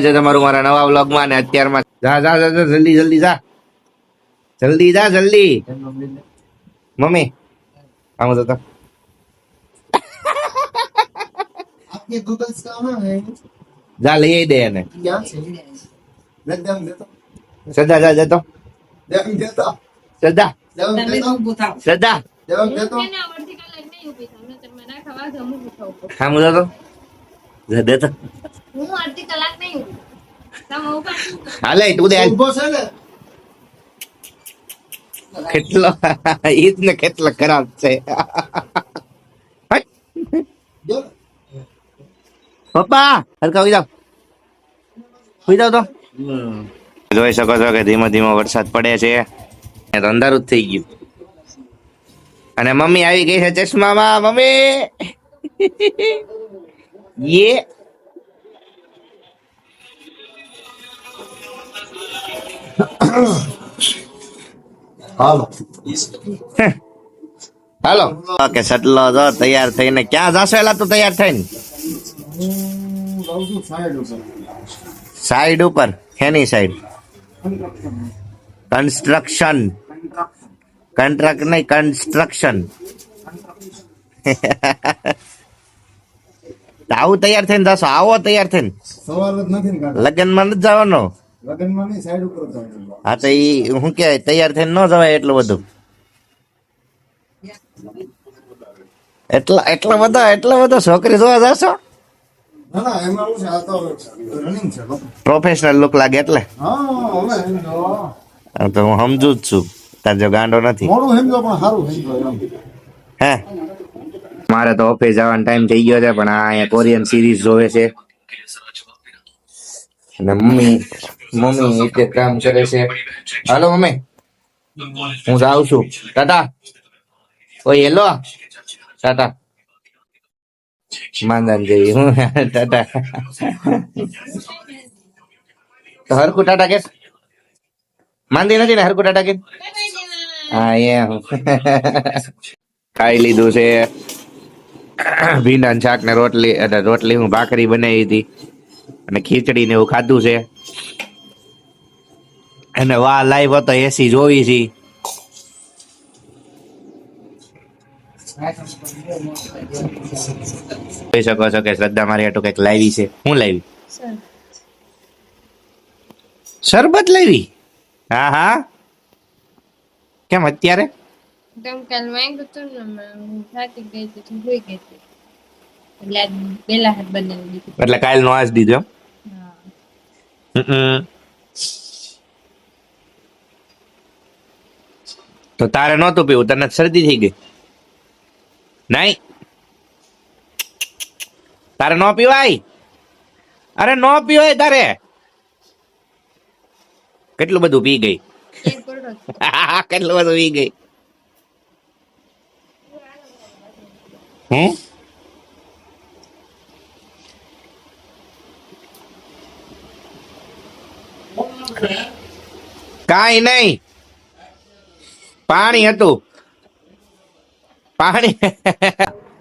છે તમારું મારા નવા વ્લોગમાં. ને અત્યારમાં જા જા જા જા, જલ્દી જલ્દી જા, જલ્દી જા જલ્દી. મમ્મી આમ તો आपके गूगल्स कहाँ है? જા લઈ આવી દે એને. क्या છે? દેમ દેતો શ્રદ્ધા જા જતો, દેમ દેતો શ્રદ્ધા દેમ દેતો શ્રદ્ધા દેમ દેતો હા મુજો તો જા દેતો. હાલે તું દે. ઉભો છે ને કેટલો ઈદ ને કેટલો ખરાબ છે. જો પપ્પા હલકા હોઈ જાવ, હોઈ જાવ તો. જોઈ શકો છો કે ધીમો ધીમો વરસાદ પડે છે. તો અંધારું જ થઈ ગયું. અને મમ્મી આવી ગઈ છે ચશ્મામાં. મમ્મી યે હાલો હાલો. ઓકે સટલો જો તૈયાર થઈને ક્યાં જાશો? એલા તું તૈયાર થઈને હું રહું છું સાઈડ ઉપર સાઈડ ઉપર. એની સાઈડ કન્સ્ટ્રક્શન, કન્ટ્રાક્ટ નહીં કન્સ્ટ્રક્શન. આવું તૈયાર થઈને જાશો? આવો તૈયાર થઈને. સવાલ જ નથી ને કાકા લગ્નમાં નથી જવાનો. લગનમાં નહીં સાઈડ ઉપર જવાનું હા તો ઈ શું કહેવાય, તૈયાર થઈને ન જવાય એટલું બધું. એટલો બધો છોકરી જોવા જાશો? ના ના એમાં શું છે આ તો રનિંગ છે પ્રોફેશનલ લુક લાગે એટલે. હા હવે સમજો હા, તો હું સમજુ જ છું. તાર જો ગાંડો નથી મોડું સમજો પણ સારું સમજો એમ હે. મારે તો ઓફિસ જવાનો ટાઈમ થઈ ગયો છે, પણ આ અહીંયા કોરિયન સિરીઝ જોવે છે. અને મમ્મી એટલે કામ કરે છે. હાલો મમ્મી હું જાઉં છું. ટાટા. ઓય હેલો ટાટા. માંદાન જેવી હું ટાટા. તો હરકુ ટાટા કે માંદી નથી ને? હરકુ ટાટા કે હા એમ. ખાઈ લીધું છે ભીંડા શાક ને રોટલી. એટલે રોટલી હું ભાખરી બનાવી હતી અને ખીચડી ને એવું ખાધું છે. અને વાહ લાઈવ હતો એસી જોવી છે. જોઈ શકો છો કે શ્રદ્ધા મારી હાટુ કઈક લાવી છે. હું લાવી? શરબત લાવી? હા હા. કેમ અત્યારે? કાલ માંગ્યું હતું ને હું થાકી ગઈ હતી, હોઈ ગઈ હતી એટલે આજ બેલા હાથ બનાવી દીધું. એટલે કાલ નો આજ દીધો એમ? તો તારે નહોતું પીવું, તને શરદી થઈ ગઈ? નહીં તારે ન પીવાય. અરે ન પીવાય તારે. કેટલું બધું પી ગઈ. એક કોરડો જ. કેટલું બધું પી ગઈ. કાઈ નહીં, પાણી હતું. પાણી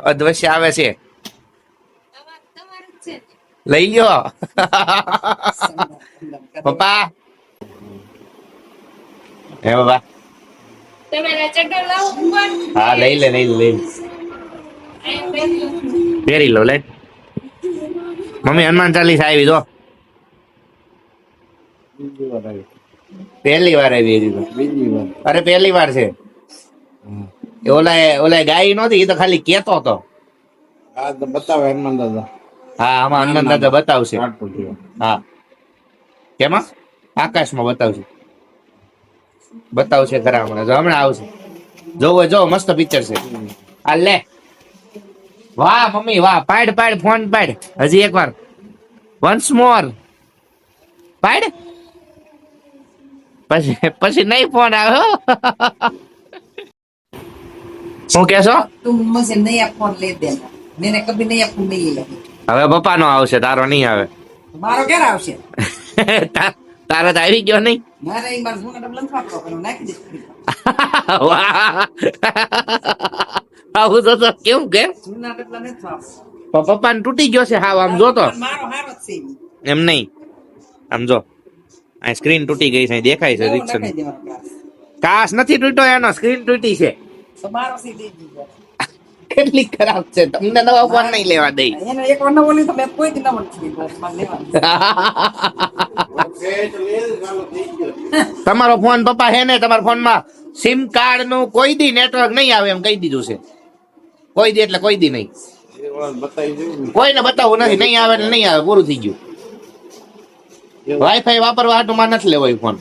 અધવશ્ય આવે છે, તમારું જ છે ને? લઈ લ્યો. પપ્પા હે બાબા. તમારા ચડ્ડો લાવો ઉપર. હા લઈ લે પહેરી લો. લે મમ્મી હનુમાન ચાલીસા આવી જો. પહેલી વાર આવી હજી તો. અરે પહેલી વાર છે. ઓલા ગાય નહોતી, એ તો ખાલી કેતો હતો. આ તો બતાવે હનુમાન દાદા હા આમાં હનુમાન દાદા બતાવશે. હા કેમાં? આકાશમાં બતાવશે ખરા હમણાં. જો હમણાં આવશે. જો મસ્ત પિક્ચર છે. આ લે. વાહ મમ્મી વાહ. પાડ ફોન પાડ. હજી એક વાર. વન્સ મોર પાડ. પછી નહીં ફોન આવે. શું કેશો? तुम मुझे नया फोन ले देना, मैंने कभी नया फोन नहीं लिया। હવે પપ્પા નો આવશે, તારો નહીં આવે. मारो क्या आवश्य તારા તો આવી ગયો નહીં. मारे एक बार सुना डबल फाटो करो नाखी दे વાહ આવું તો કેમ सुना डबल ने फाप પપ્પા ને તૂટી ગયો છે. હા આમ જોતો मारो हारो से એમ નહીં. આમ જો આ સ્ક્રીન તૂટી ગઈ છે દેખાય છે એવું રીતસર નખાઈ દેવાનો glass. કાશ નથી તૂટ્યો એનો સ્ક્રીન તૂટી છે તો મારો સીધી જ છે. કેટલી ખરાબ છે તમને નવા ફોન નહીં લેવા દઈ એને એક વાર નવો લીધો મેં કોઈ દી નવો નથી લીધો. મારે લેવાનો. છે તો લે જ, ચાલો થઈ ગયો. તમારો ફોન પપ્પા હે ને તમારા ફોનમાં સિમ કાર્ડ નું કોઈ દી નેટવર્ક નહીં આવે એમ કહી દીધું છે કોઈ દી એટલે કોઈ દી નહીં એ વાર બતાવી દેવું. કોઈને બતાવવું નથી નહીં આવે એટલે નહીં આવે પૂરું થઈ ગયું વાઈફાઈ વાપરવા હાટું માં નથી લેવો એ ફોન